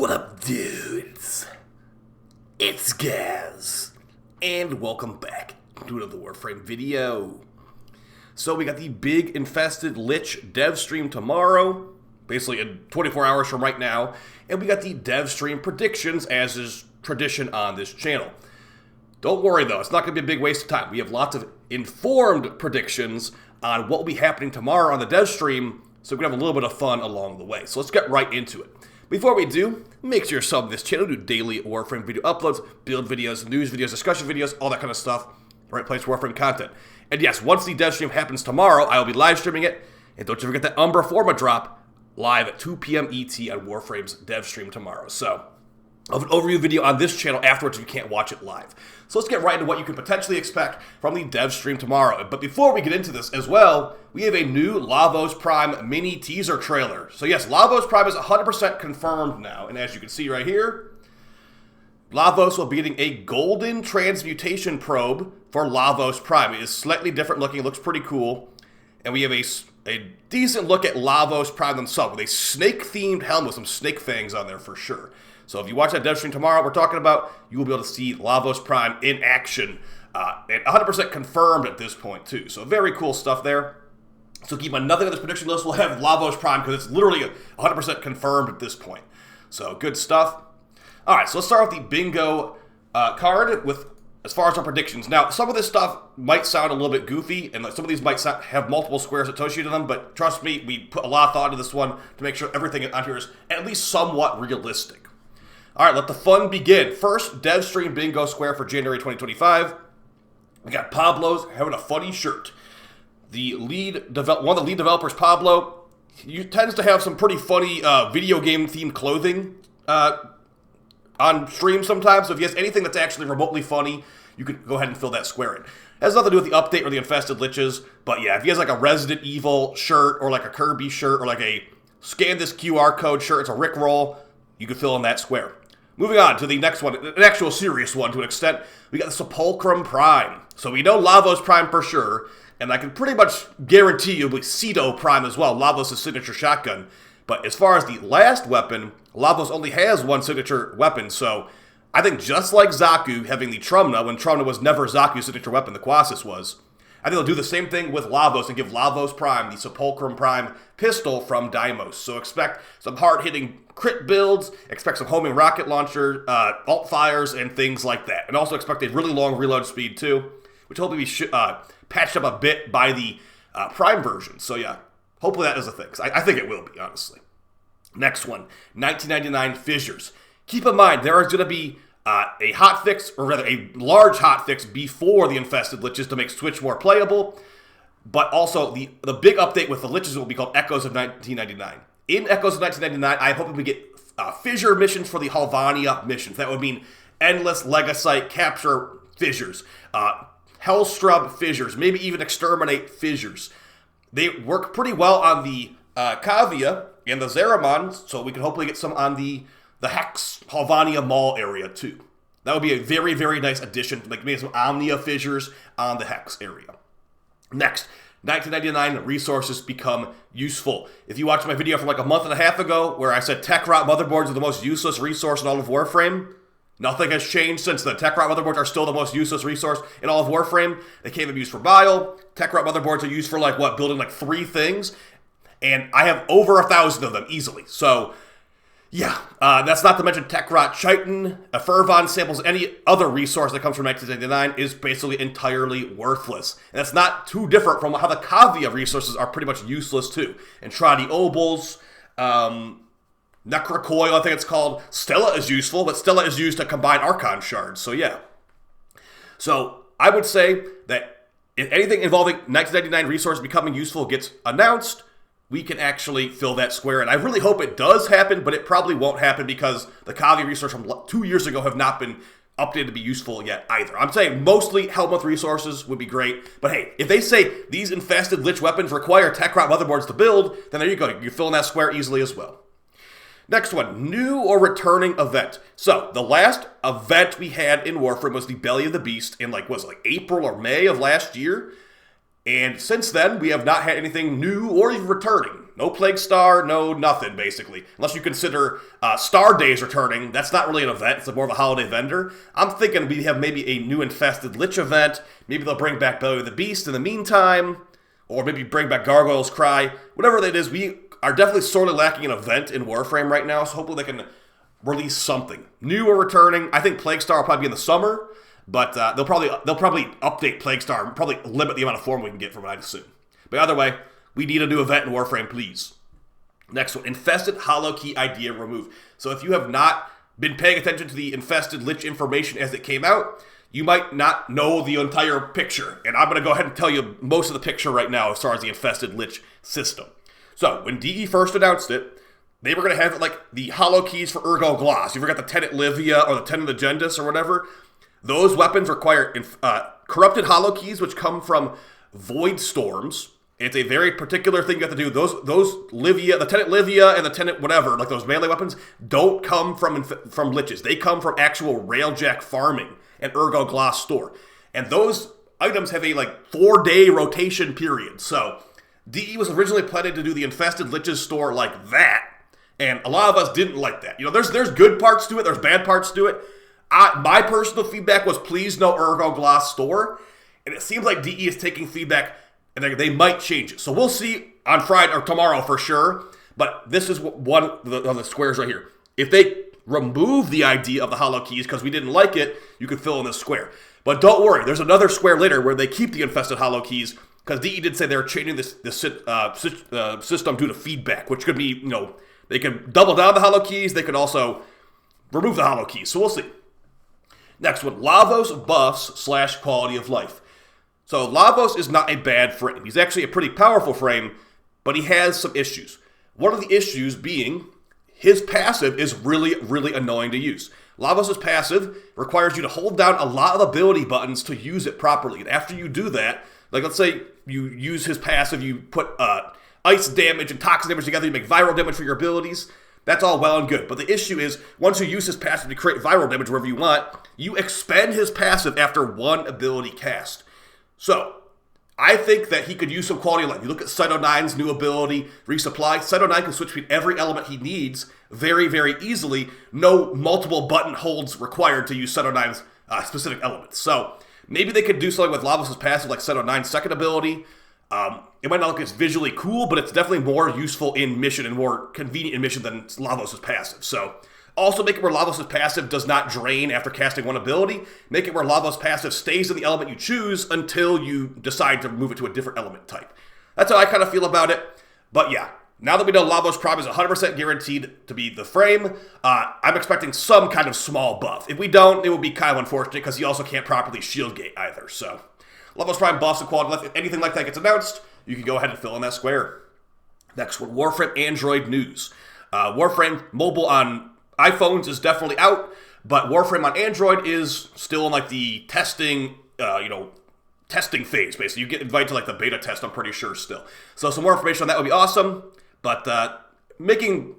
What up, dudes? It's Gaz, and welcome back to another Warframe video. So we got the big Infested Lich Devstream tomorrow, basically in 24 hours from right now, and we got the Devstream predictions as is tradition on this channel. Don't worry though, it's not going to be a big waste of time. We have lots of informed predictions on what will be happening tomorrow on the Devstream, so we can have a little bit of fun along the way. So let's get right into it. Before we do, make sure you sub to this channel, do daily Warframe video uploads, build videos, news videos, discussion videos, all that kind of stuff. Right place for Warframe content. And yes, once the Devstream happens tomorrow, I will be live streaming it. And don't you forget that Umbra Forma drop live at 2 p.m. ET on Warframe's Devstream tomorrow. So, I'll have an overview video on this channel afterwards if you can't watch it live. So let's get right into what you can potentially expect from the Devstream tomorrow. But before we get into this as well, we have a new Lavos Prime mini teaser trailer. So yes, Lavos Prime is 100% confirmed now. And as you can see right here, Lavos will be getting a golden transmutation probe for Lavos Prime. It is slightly different looking, it looks pretty cool. And we have a decent look at Lavos Prime themselves with a snake-themed helmet with some snake fangs on there for sure. So if you watch that Devstream tomorrow, we're talking about, you will be able to see Lavos Prime in action. And 100% confirmed at this point too. So very cool stuff there. So keep on nothing on this prediction list. We'll have Lavos Prime because it's literally 100% confirmed at this point. So good stuff. All right, so let's start with the bingo card with as far as our predictions. Now, some of this stuff might sound a little bit goofy, and some of these might have multiple squares associated to them, but trust me, we put a lot of thought into this one to make sure everything on here is at least somewhat realistic. All right, let the fun begin. First, Devstream bingo square for January 2025. We got Pablo's having a funny shirt. The one of the lead developers, Pablo, he tends to have some pretty funny video game themed clothing on stream sometimes. So if he has anything that's actually remotely funny, you can go ahead and fill that square in. It has nothing to do with the update or the Infested Liches, but yeah, if he has like a Resident Evil shirt or like a Kirby shirt or like a scan this QR code shirt, it's a Rickroll, you can fill in that square. Moving on to the next one, an actual serious one to an extent, we got the Sepulcrum Prime. So we know Lavos Prime for sure, and I can pretty much guarantee you it'll be Cedo Prime as well, Lavos' signature shotgun. But as far as the last weapon, Lavos only has one signature weapon, so I think just like Zaku having the Trumna, when Trumna was never Zaku's signature weapon, the Quasis was, I think they'll do the same thing with Lavos and give Lavos Prime the Sepulcrum Prime pistol from Deimos. So expect some hard-hitting crit builds, expect some homing rocket launcher, alt fires, and things like that. And also expect a really long reload speed too, which hopefully be patched up a bit by the Prime version. So yeah, hopefully that is a thing, because I think it will be, honestly. Next one, 1999 Fissures. Keep in mind, there is going to be a hotfix, or rather a large hotfix before the Infested Liches to make Switch more playable, but also the big update with the Liches will be called Echoes of 1999. In Echoes of 1999, I hope we get fissure missions for the Halvania missions. That would mean endless Legasite capture fissures, Hellstrub fissures, maybe even exterminate fissures. They work pretty well on the Kavia and the Zeramon, so we can hopefully get some on the Hex Halvania Mall area too. That would be a very, very nice addition, like maybe some Omnia fissures on the Hex area. Next, 1999 resources become useful. If you watched my video from like a month and a half ago where I said techrot motherboards are the most useless resource in all of Warframe, nothing has changed since then. Techrot motherboards are still the most useless resource in all of Warframe. They can't even be used for bile. Techrot motherboards are used for like what, building like 3 things, and I have over 1,000 of them easily. So yeah, that's not to mention Techrot Chitin, Fervon samples, any other resource that comes from 1999 is basically entirely worthless. And that's not too different from how the Kavia resources are pretty much useless too. And Tradi Obols, Necrocoil, I think it's called. Stella is useful, but Stella is used to combine Archon shards, so yeah. So I would say that if anything involving 1999 resource becoming useful gets announced, we can actually fill that square. And I really hope it does happen, but it probably won't happen because the Kavia resource from 2 years ago have not been updated to be useful yet either. I'm saying mostly Helmuth resources would be great, but hey, if they say these Infested Lich weapons require Techrot motherboards to build, then there you go. You're filling that square easily as well. Next one, new or returning event. So, the last event we had in Warframe was the Belly of the Beast in like April or May of last year. And since then, we have not had anything new or even returning. No Plague Star, no nothing, basically. Unless you consider Star Days returning. That's not really an event. It's more of a holiday vendor. I'm thinking we have maybe a new Infested Lich event. Maybe they'll bring back Belly of the Beast in the meantime. Or maybe bring back Gargoyle's Cry. Whatever that is, we are definitely sorely lacking an event in Warframe right now. So hopefully they can release something. New or returning. I think Plague Star will probably be in the summer. But they'll probably update Plague Star and probably limit the amount of form we can get from it, I'd assume. But either way, we need a new event in Warframe, please. Next one, Infested Hollow Key idea removed. So if you have not been paying attention to the Infested Lich information as it came out, you might not know the entire picture. And I'm going to go ahead and tell you most of the picture right now as far as the Infested Lich system. So when DE first announced it, they were going to have like the Hollow Keys for Ergo Gloss. You ever got the Tenet Livia or the Tenet Agendus or whatever? Those weapons require corrupted Hollow Keys, which come from Void Storms. It's a very particular thing you have to do. Those Livia, the Tenet Livia and the Tenet whatever, like those melee weapons, don't come from Liches. They come from actual Railjack farming and Ergo Gloss store. And those items have a 4-day rotation period. So DE was originally planning to do the Infested Liches store like that. And a lot of us didn't like that. You know, there's good parts to it. There's bad parts to it. My personal feedback was please no Ergo Gloss store. And it seems like DE is taking feedback and they might change it. So we'll see on Friday or tomorrow for sure. But this is one of the squares right here. If they remove the idea of the Hollow Keys because we didn't like it, you could fill in this square. But don't worry, there's another square later where they keep the Infested Hollow Keys because DE did say they're changing this system due to feedback, which could be, they could double down the Hollow Keys. They could also remove the Hollow Keys. So we'll see. Next one, Lavos buffs / quality of life. So Lavos is not a bad frame. He's actually a pretty powerful frame, but he has some issues. One of the issues being his passive is really, really annoying to use. Lavos' passive requires you to hold down a lot of ability buttons to use it properly. And after you do that, let's say you use his passive, you put ice damage and toxic damage together, you make viral damage for your abilities. That's all well and good. But the issue is, once you use his passive to create viral damage wherever you want, you expend his passive after one ability cast. So, I think that he could use some quality of life. You look at Cyto9's new ability, Resupply. Cyto9 can switch between every element he needs very, very easily. No multiple button holds required to use Cyto9's specific elements. So, maybe they could do something with Lavos' passive like Cyto9's second ability. It might not look as visually cool, but it's definitely more useful in mission and more convenient in mission than Lavos' passive. So, also make it where Lavos' passive does not drain after casting one ability. Make it where Lavos' passive stays in the element you choose until you decide to move it to a different element type. That's how I kind of feel about it. But yeah, now that we know Lavos Prime is 100% guaranteed to be the frame, I'm expecting some kind of small buff. If we don't, it will be kind of unfortunate because he also can't properly shield gate either. So, Lavos Prime buffs and quality, if anything like that gets announced, you can go ahead and fill in that square. Next one, Warframe Android news. Warframe mobile on iPhones is definitely out, but Warframe on Android is still in the testing, testing phase, basically. You get invited to the beta test, I'm pretty sure still. So some more information on that would be awesome, but making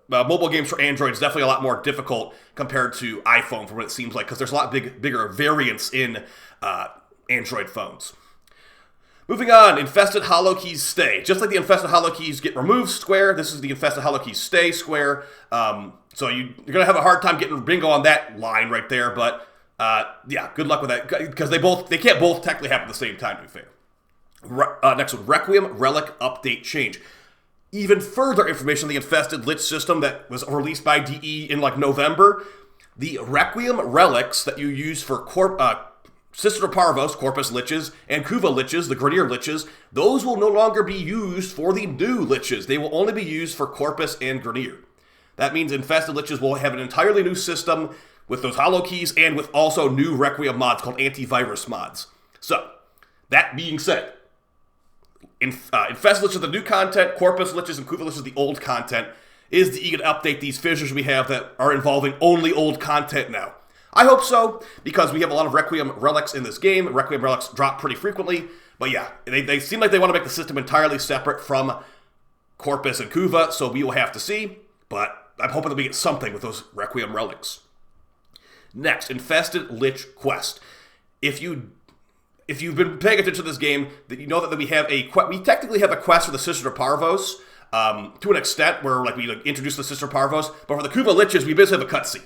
mobile games for Android is definitely a lot more difficult compared to iPhone from what it seems like, because there's a lot bigger variance in Android phones. Moving on, Infested Hollow Keys stay. Just like the Infested Hollow Keys get removed square, this is the Infested Hollow Keys stay square. So you're going to have a hard time getting bingo on that line right there, but yeah, good luck with that, because they can't both technically happen at the same time, to be fair. Next one, Requiem Relic update change. Even further information on the Infested Lich system that was released by DE in November. The Requiem Relics that you use for Sister Parvos, Corpus Liches, and Kuva Liches, the Grenier Liches, those will no longer be used for the new Liches. They will only be used for Corpus and Grenier. That means Infested Liches will have an entirely new system with those Hollow Keys and with also new Requiem mods called antivirus mods. So, that being said, Infested Liches the new content, Corpus Liches and Kuva Liches the old content. Is DE going to update these fissures we have that are involving only old content now? I hope so, because we have a lot of Requiem relics in this game. Requiem relics drop pretty frequently. But yeah, they seem like they want to make the system entirely separate from Corpus and Kuva, so we will have to see. But I'm hoping that we get something with those Requiem relics. Next, Infested Lich Quest. If you if you've been paying attention to this game, that you know that we technically have a quest for the Sister of Parvos, to an extent where we introduce the Sister of Parvos, but for the Kuva Liches, we basically have a cutscene.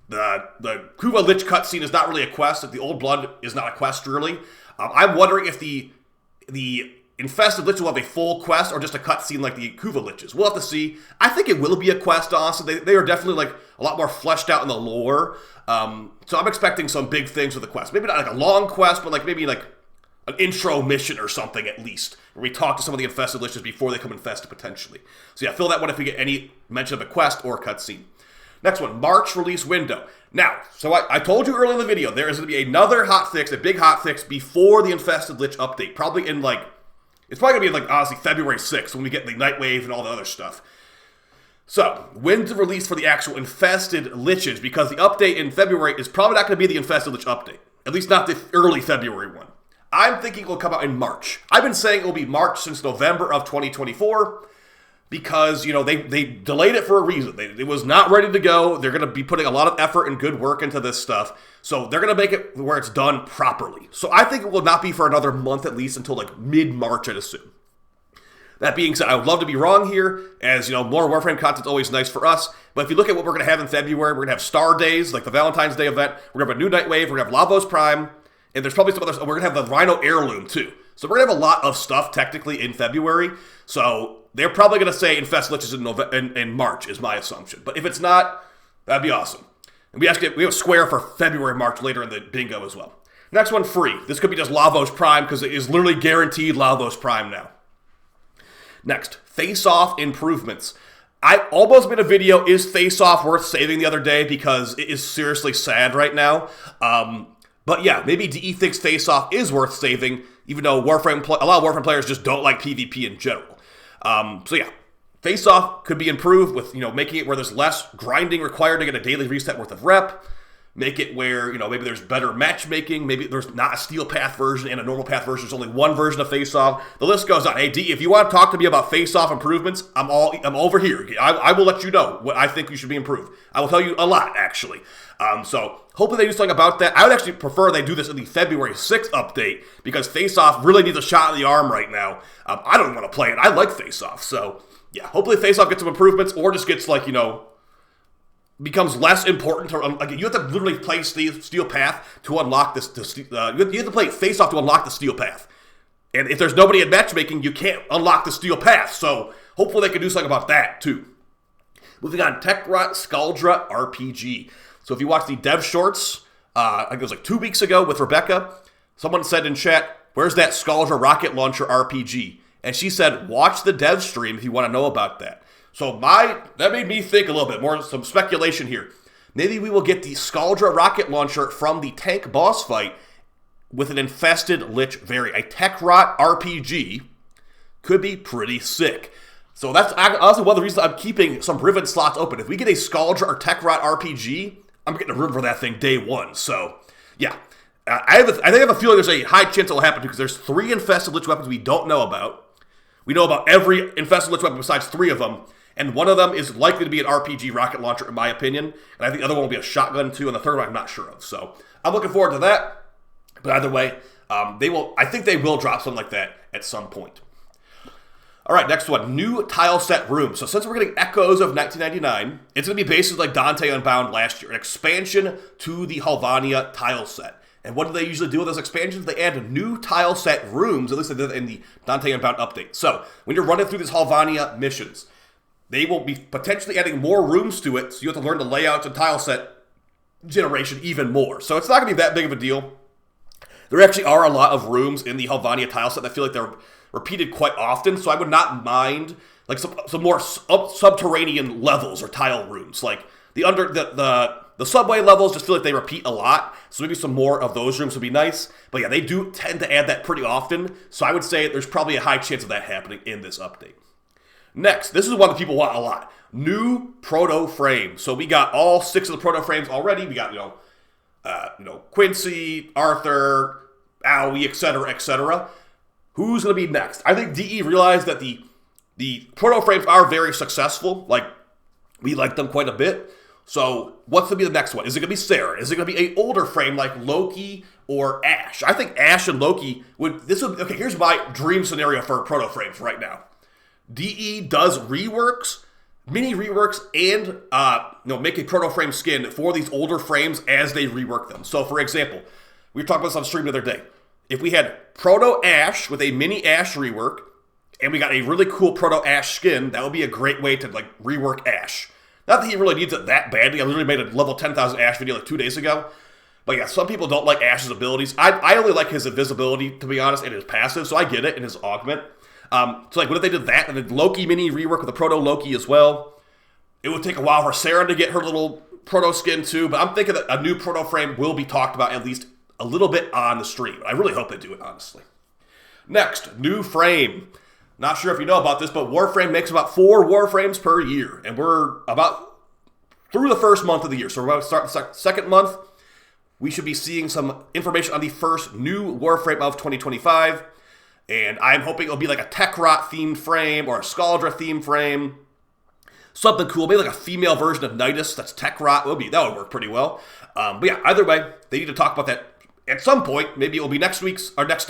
The Kuva Lich cutscene is not really a quest. The Old Blood is not a quest, really. I'm wondering if the Infested Lich will have a full quest or just a cutscene like the Kuva Liches. We'll have to see. I think it will be a quest, honestly. They are definitely a lot more fleshed out in the lore. So I'm expecting some big things with the quest. Maybe not a long quest, but maybe an intro mission or something at least, where we talk to some of the Infested Liches before they come infested potentially. So yeah, fill that one if we get any mention of a quest or a cutscene. Next one, March release window. Now, so I told you earlier in the video, there is going to be another hotfix, a big hotfix before the Infested Lich update. Probably in it's probably going to be honestly February 6th when we get the Nightwave and all the other stuff. So, when's the release for the actual Infested Liches? Because the update in February is probably not going to be the Infested Lich update. At least not the early February one. I'm thinking it will come out in March. I've been saying it will be March since November of 2024. Because, they delayed it for a reason. It was not ready to go. They're going to be putting a lot of effort and good work into this stuff. So they're going to make it where it's done properly. So I think it will not be for another month at least until mid-March, I'd assume. That being said, I would love to be wrong here, as, more Warframe content's always nice for us. But if you look at what we're going to have in February, we're going to have Star Days, like the Valentine's Day event. We're going to have a new Nightwave. We're going to have Lavos Prime. And there's probably some other stuff. We're going to have the Rhino Heirloom, too. So we're going to have a lot of stuff, technically, in February. So they're probably going to say Infested Lich is in March, is my assumption. But if it's not, that'd be awesome. And we have Square for February, March later in the bingo as well. Next one, free. This could be just Lavos Prime, because it is literally guaranteed Lavos Prime now. Next, face-off improvements. I almost made a video, is face-off worth saving the other day, because it is seriously sad right now. But yeah, maybe DE thinks face-off is worth saving, even though a lot of Warframe players just don't like PvP in general. So yeah, face-off could be improved with, making it where there's less grinding required to get a daily reset worth of rep. Make it where, maybe there's better matchmaking. Maybe there's not a steel path version and a normal path version. There's only one version of face-off. The list goes on. Hey, D, if you want to talk to me about face-off improvements, I'm over here. I will let you know what I think you should be improved. I will tell you a lot, actually. So hopefully they do something about that. I would actually prefer they do this in the February 6th update, because face-off really needs a shot in the arm right now. I don't want to play it. I like face-off. So yeah, hopefully face-off gets some improvements, or just gets becomes less important to, you have to literally play Steel Path to unlock this. You have to play face-off to unlock the Steel Path. And if there's nobody in matchmaking, you can't unlock the Steel Path. So hopefully they can do something about that too. Moving on, techrot scaldra RPG. So if you watch the dev shorts, I think it was 2 weeks ago with Rebecca, someone said in chat, "Where's that scaldra rocket launcher RPG?" And she said, "Watch the dev stream if you want to know about that." So that made me think a little bit more, some speculation here. Maybe we will get the Scaldra rocket launcher from the tank boss fight with an Infested Lich variant. A techrot RPG could be pretty sick. So that's honestly one of the reasons I'm keeping some Riven slots open. If we get a Scaldra or techrot RPG, I'm getting a Riven for that thing day one. So yeah, I have a feeling there's a high chance it will happen because there's 3 Infested Lich weapons we don't know about. We know about every Infested Lich weapon besides 3 of them. And one of them is likely to be an RPG rocket launcher, in my opinion. And I think the other one will be a shotgun, too. And the third one I'm not sure of. So I'm looking forward to that. But either way, I think they will drop something like that at some point. All right, next one. New Tileset rooms. So since we're getting Echoes of 1999, it's going to be basically like Dante Unbound last year. An expansion to the Halvania Tileset. And what do they usually do with those expansions? They add new Tileset rooms. At least they did in the Dante Unbound update. So when you're running through these Halvania missions, they will be potentially adding more rooms to it, so you have to learn the layouts and tileset generation even more. So it's not going to be that big of a deal. There actually are a lot of rooms in the Halvania tileset that feel like they're repeated quite often, so I would not mind some more subterranean levels or tile rooms. Like the subway levels just feel like they repeat a lot, so maybe some more of those rooms would be nice. But yeah, they do tend to add that pretty often, so I would say there's probably a high chance of that happening in this update. Next, this is one that people want a lot. New Protoframe. So we got all 6 of the Protoframes already. We got, Quincy, Arthur, Owie, etc., etc. Who's going to be next? I think DE realized that the Protoframes are very successful. We like them quite a bit. So what's going to be the next one? Is it going to be Sarah? Is it going to be an older frame like Loki or Ash? I think Ash and Loki would... Okay, here's my dream scenario for Protoframes right now. DE does reworks, mini reworks, and make a Protoframe skin for these older frames as they rework them. So for example, we were talking about this on stream the other day. If we had Proto Ash with a mini Ash rework, and we got a really cool Proto Ash skin, that would be a great way to like rework Ash. Not that he really needs it that badly. I literally made a level 10,000 Ash video like 2 days ago. But yeah, some people don't like Ash's abilities. I only like his invisibility, to be honest, and his passive, so I get it, and his augment. So like, what if they did that, and then Loki mini rework with the Proto Loki as well? It would take a while for Sarah to get her little Proto skin too, but I'm thinking that a new Proto frame will be talked about at least a little bit on the stream. I really hope they do it, honestly. Next, new frame. Not sure if you know about this, but Warframe makes about 4 Warframes per year, and we're about through the first month of the year. So we're about to start the second month. We should be seeing some information on the first new Warframe of 2025, and I'm hoping it'll be like a techrot themed frame or a scaldra themed frame. Something cool, maybe like a female version of Nidus that's techrot. That would work pretty well. But yeah, either way, they need to talk about that at some point. Maybe it will be next week's or next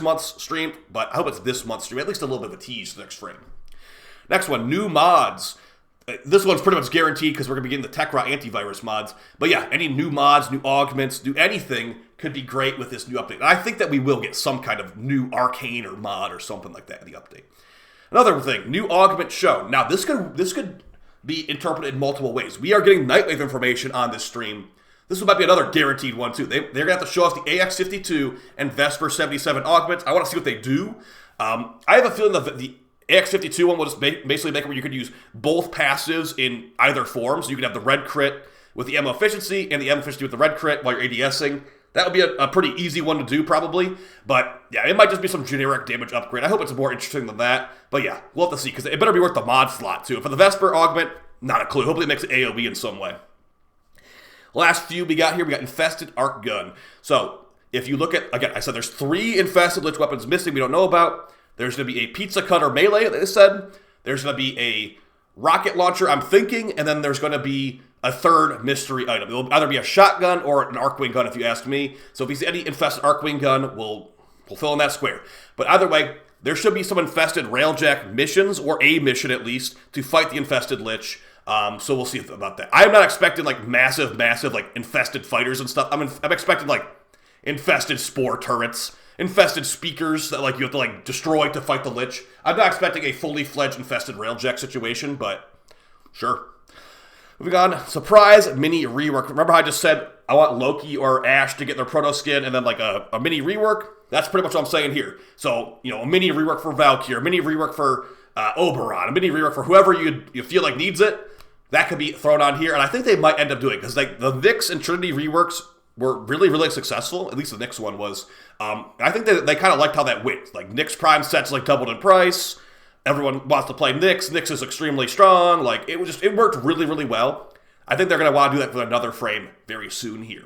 month's stream, but I hope it's this month's stream. At least a little bit of a tease to the next frame. Next one, new mods. This one's pretty much guaranteed because we're going to be getting the techrot antivirus mods. But yeah, any new mods, new augments, new anything could be great with this new update. And I think that we will get some kind of new arcane or mod or something like that in the update. Another thing, new augment show. Now, this could be interpreted in multiple ways. We are getting Nightwave information on this stream. This might be another guaranteed one, too. They're going to have to show us the AX52 and Vesper 77 augments. I want to see what they do. I have a feeling that the AX52 one will just basically make it where you could use both passives in either form. So you could have the red crit with the ammo efficiency and the ammo efficiency with the red crit while you're ADSing. That would be a pretty easy one to do, probably. But yeah, it might just be some generic damage upgrade. I hope it's more interesting than that. But yeah, we'll have to see, because it better be worth the mod slot, too. For the Vesper augment, not a clue. Hopefully it makes it AoE in some way. Last few we got here, we got Infested Arc Gun. So, if you look at, again, I said there's 3 Infested Lich weapons missing we don't know about. There's going to be a Pizza Cutter Melee, they said. There's going to be a Rocket Launcher, I'm thinking. And then there's going to be a third mystery item. It will either be a shotgun or an Arcwing gun, if you ask me. So if you see any Infested Arcwing gun, we'll fill in that square. But either way, there should be some Infested Railjack missions, or a mission at least, to fight the Infested Lich. So we'll see about that. I'm not expecting like massive, like infested fighters and stuff. I'm expecting like infested spore turrets, infested speakers that like you have to like destroy to fight the Lich. I'm not expecting a fully fledged infested railjack situation, but sure. Moving on, surprise mini rework. Remember how I just said I want Loki or Ash to get their proto skin and then like a mini rework? That's pretty much what I'm saying here. So, a mini rework for Valkyrie, a mini rework for Oberon, a mini rework for whoever you feel like needs it. That could be thrown on here, and I think they might end up doing it, because like the Nyx and Trinity reworks were really, really successful. At least the Nyx one was. I think they kind of liked how that went. Like Nyx Prime sets like doubled in price. Everyone wants to play Nyx. Nyx is extremely strong. Like it worked really, really well. I think they're going to want to do that with another frame very soon here.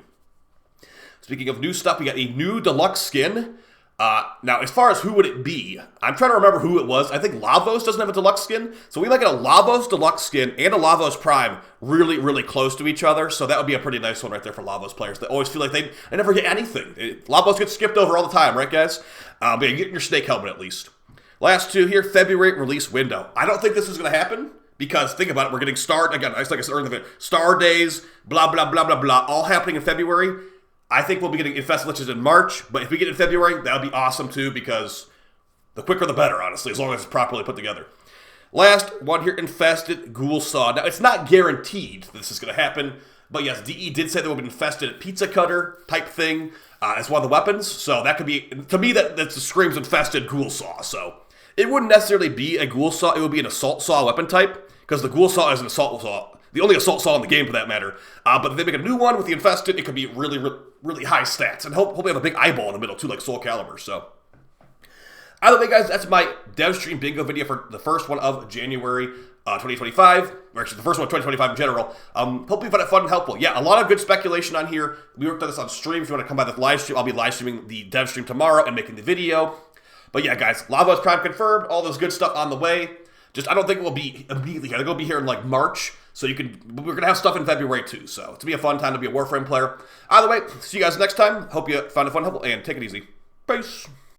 Speaking of new stuff, we got a new deluxe skin. Now, as far as who would it be, I'm trying to remember who it was. I think Lavos doesn't have a deluxe skin. So we might get a Lavos deluxe skin and a Lavos Prime really, really close to each other. So that would be a pretty nice one right there for Lavos players that always feel like they never get anything. Lavos gets skipped over all the time, right, guys? But yeah, get your snake helmet at least. Last two here, February release window. I don't think this is going to happen. Because, think about it, we're getting again, like I said earlier, Star Days, blah, blah, blah, blah, blah, all happening in February. I think we'll be getting Infested Liches in March, but if we get it in February, that would be awesome too, because the quicker the better, honestly, as long as it's properly put together. Last one here, Infested Ghoul Saw. Now, it's not guaranteed this is going to happen, but yes, DE did say there will be Infested Pizza Cutter type thing as one of the weapons, so that could be, to me, that screams Infested Ghoul Saw, so it wouldn't necessarily be a Ghoul Saw, it would be an Assault Saw weapon type, because the Ghoul Saw is an Assault Saw. The only Assault Saw in the game, for that matter. But if they make a new one with the Infested, it could be really, really, really high stats. And hopefully have a big eyeball in the middle, too, like Soul Calibur. So, either way, guys, that's my Devstream bingo video for the first one of January 2025. Or actually, the first one of 2025 in general. Hopefully you found it fun and helpful. Yeah, a lot of good speculation on here. We worked on this on stream. If you want to come by the live stream, I'll be live streaming the Devstream tomorrow and making the video. But yeah, guys, Lavos Prime confirmed. All this good stuff on the way. I don't think it will be immediately here. They're going to be here in like March. So we're gonna have stuff in February too. So it's gonna be a fun time to be a Warframe player. Either way, see you guys next time. Hope you found it fun, helpful, and take it easy. Peace.